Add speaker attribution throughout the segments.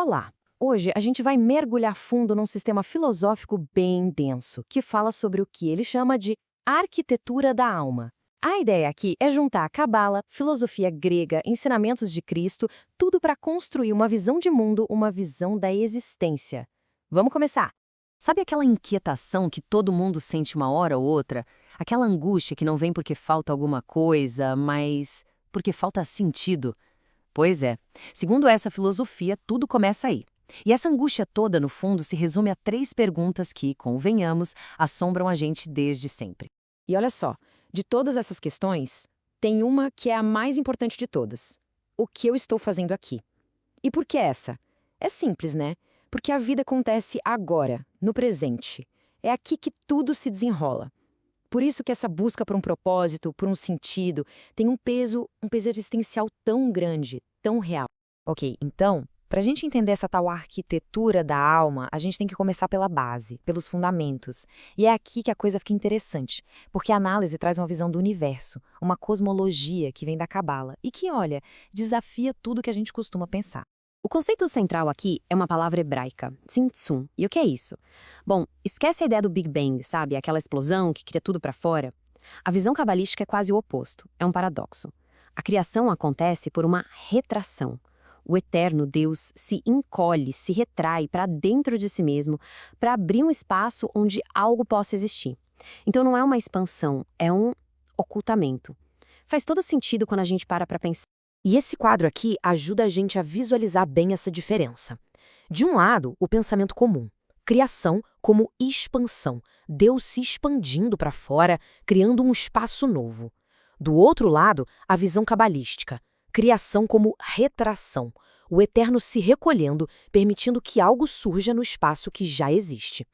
Speaker 1: Olá! Hoje a gente vai mergulhar fundo num sistema filosófico bem denso, que fala sobre o que ele chama de arquitetura da alma. A ideia aqui é juntar a cabala, filosofia grega, ensinamentos de Cristo, tudo para construir uma visão de mundo, uma visão da existência. Vamos começar!
Speaker 2: Sabe aquela inquietação que todo mundo sente uma hora ou outra? Aquela angústia que não vem porque falta alguma coisa, mas porque falta sentido? Pois é. Segundo essa filosofia, tudo começa aí. E essa angústia toda, no fundo, se resume a 3 perguntas que, convenhamos, assombram a gente desde sempre.
Speaker 1: E olha só, de todas essas questões, tem uma que é a mais importante de todas. O que eu estou fazendo aqui? E por que essa? É simples, né? Porque a vida acontece agora, no presente. É aqui que tudo se desenrola. Por isso que essa busca por um propósito, por um sentido, tem um peso existencial tão grande, tão real.
Speaker 2: Ok, então, para a gente entender essa tal arquitetura da alma, a gente tem que começar pela base, pelos fundamentos. E é aqui que a coisa fica interessante, porque a análise traz uma visão do universo, uma cosmologia que vem da cabala e que, olha, desafia tudo que a gente costuma pensar.
Speaker 1: O conceito central aqui é uma palavra hebraica, tzimtzum. E o que é isso? Bom, esquece a ideia do Big Bang, sabe? Aquela explosão que cria tudo para fora. A visão cabalística é quase o oposto, é um paradoxo. A criação acontece por uma retração. O eterno Deus se encolhe, se retrai para dentro de si mesmo, para abrir um espaço onde algo possa existir. Então não é uma expansão, é um ocultamento. Faz todo sentido quando a gente para pensar. E esse quadro aqui ajuda a gente a visualizar bem essa diferença. De um lado, o pensamento comum, criação como expansão, Deus se expandindo para fora, criando um espaço novo. Do outro lado, a visão cabalística, criação como retração, o eterno se recolhendo, permitindo que algo surja no espaço que já existe.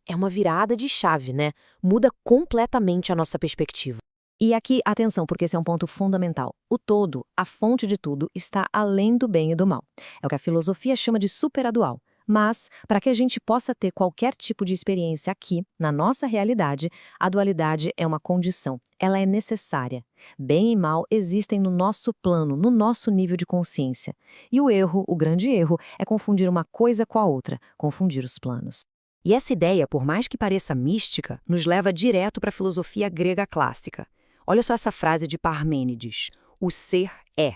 Speaker 1: É uma virada de chave, né? Muda completamente a nossa perspectiva. E aqui, atenção, porque esse é um ponto fundamental. O todo, a fonte de tudo, está além do bem e do mal. É o que a filosofia chama de superadual. Mas, para que a gente possa ter qualquer tipo de experiência aqui, na nossa realidade, a dualidade é uma condição. Ela é necessária. Bem e mal existem no nosso plano, no nosso nível de consciência. E o erro, o grande erro, é confundir uma coisa com a outra, confundir os planos.
Speaker 2: E essa ideia, por mais que pareça mística, nos leva direto para a filosofia grega clássica. Olha só essa frase de Parmênides: o ser é,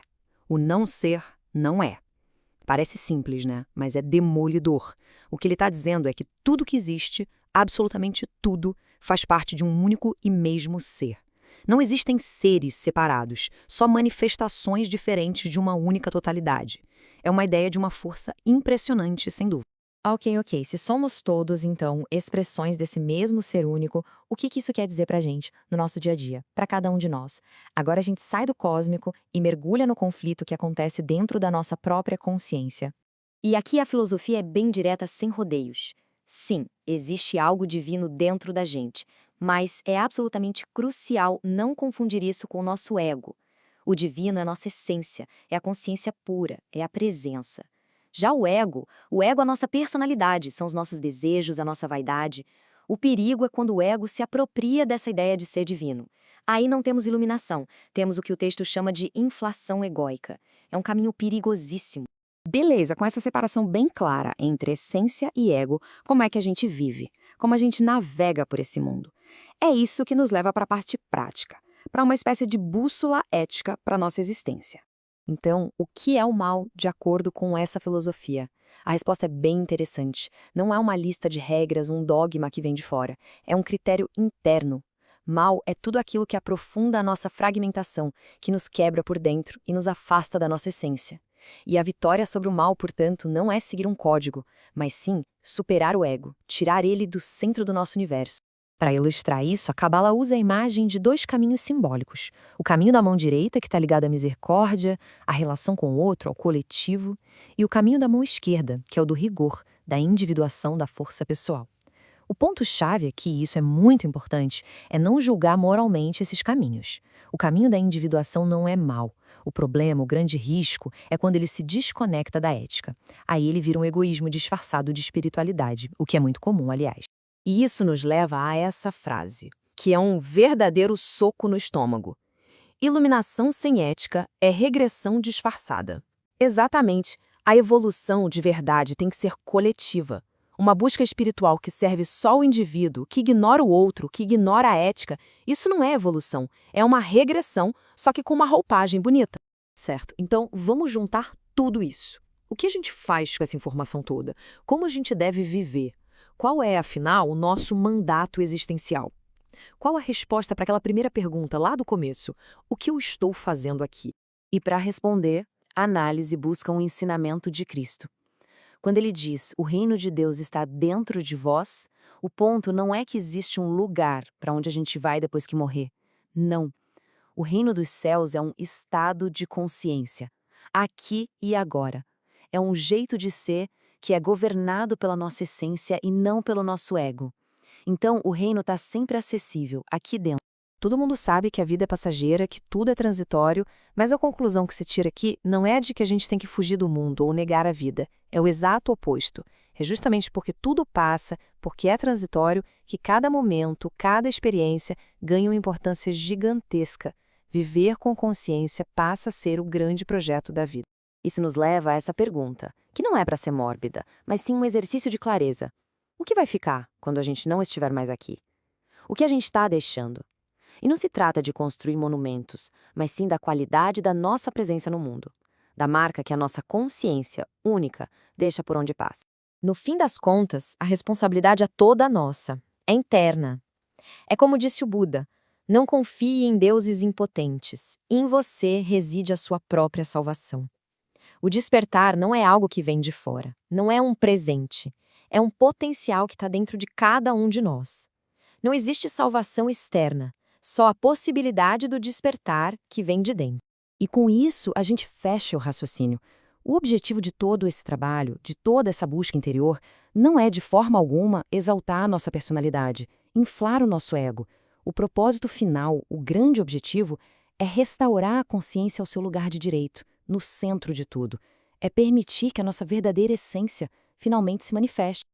Speaker 2: o não ser não é. Parece simples, né? Mas é demolidor. O que ele está dizendo é que tudo que existe, absolutamente tudo, faz parte de um único e mesmo ser. Não existem seres separados, só manifestações diferentes de uma única totalidade. É uma ideia de uma força impressionante, sem dúvida.
Speaker 1: Ok. Se somos todos, então, expressões desse mesmo ser único, o que isso quer dizer pra gente, no nosso dia a dia, pra cada um de nós? Agora a gente sai do cósmico e mergulha no conflito que acontece dentro da nossa própria consciência. E aqui a filosofia é bem direta, sem rodeios. Sim, existe algo divino dentro da gente, mas é absolutamente crucial não confundir isso com o nosso ego. O divino é a nossa essência, é a consciência pura, é a presença. Já o ego é a nossa personalidade, são os nossos desejos, a nossa vaidade. O perigo é quando o ego se apropria dessa ideia de ser divino. Aí não temos iluminação, temos o que o texto chama de inflação egóica. É um caminho perigosíssimo. Beleza, com essa separação bem clara entre essência e ego, como é que a gente vive? Como a gente navega por esse mundo? É isso que nos leva para a parte prática, para uma espécie de bússola ética para a nossa existência. Então, o que é o mal de acordo com essa filosofia? A resposta é bem interessante. Não é uma lista de regras, um dogma que vem de fora. É um critério interno. Mal é tudo aquilo que aprofunda a nossa fragmentação, que nos quebra por dentro e nos afasta da nossa essência. E a vitória sobre o mal, portanto, não é seguir um código, mas sim superar o ego, tirar ele do centro do nosso universo. Para ilustrar isso, a Cabala usa a imagem de 2 caminhos simbólicos. O caminho da mão direita, que está ligado à misericórdia, à relação com o outro, ao coletivo, e o caminho da mão esquerda, que é o do rigor, da individuação da força pessoal. O ponto-chave aqui, e isso é muito importante, é não julgar moralmente esses caminhos. O caminho da individuação não é mau. O problema, o grande risco, é quando ele se desconecta da ética. Aí ele vira um egoísmo disfarçado de espiritualidade, o que é muito comum, aliás. E isso nos leva a essa frase, que é um verdadeiro soco no estômago. Iluminação sem ética é regressão disfarçada. Exatamente,
Speaker 3: A evolução de verdade tem que ser coletiva. Uma busca espiritual que serve só o indivíduo, que ignora o outro, que ignora a ética, isso não é evolução, é uma regressão, só que com uma roupagem bonita.
Speaker 2: Certo, então vamos juntar tudo isso. O que a gente faz com essa informação toda? Como a gente deve viver? Qual é, afinal, o nosso mandato existencial? Qual a resposta para aquela primeira pergunta lá do começo? O que eu estou fazendo aqui?
Speaker 3: E para responder, a análise busca um ensinamento de Cristo. Quando ele diz, o reino de Deus está dentro de vós, o ponto não é que existe um lugar para onde a gente vai depois que morrer. Não. O reino dos céus é um estado de consciência, aqui e agora. É um jeito de ser que é governado pela nossa essência e não pelo nosso ego. Então, o reino está sempre acessível, aqui dentro. Todo mundo sabe que a vida é passageira, que tudo é transitório, mas a conclusão que se tira aqui não é de que a gente tem que fugir do mundo ou negar a vida. É o exato oposto. É justamente porque tudo passa, porque é transitório, que cada momento, cada experiência ganha uma importância gigantesca. Viver com consciência passa a ser o grande projeto da vida. Isso nos leva a essa pergunta, que não é para ser mórbida, mas sim um exercício de clareza. O que vai ficar quando a gente não estiver mais aqui? O que a gente está deixando? E não se trata de construir monumentos, mas sim da qualidade da nossa presença no mundo, da marca que a nossa consciência única deixa por onde passa.
Speaker 1: No fim das contas, a responsabilidade é toda nossa, é interna. É como disse o Buda, não confie em deuses impotentes, em você reside a sua própria salvação. O despertar não é algo que vem de fora, não é um presente, é um potencial que está dentro de cada um de nós. Não existe salvação externa, só a possibilidade do despertar que vem de dentro.
Speaker 2: E com isso, a gente fecha o raciocínio. O objetivo de todo esse trabalho, de toda essa busca interior, não é de forma alguma exaltar a nossa personalidade, inflar o nosso ego. O propósito final, o grande objetivo, é restaurar a consciência ao seu lugar de direito, no centro de tudo. É permitir que a nossa verdadeira essência finalmente se manifeste.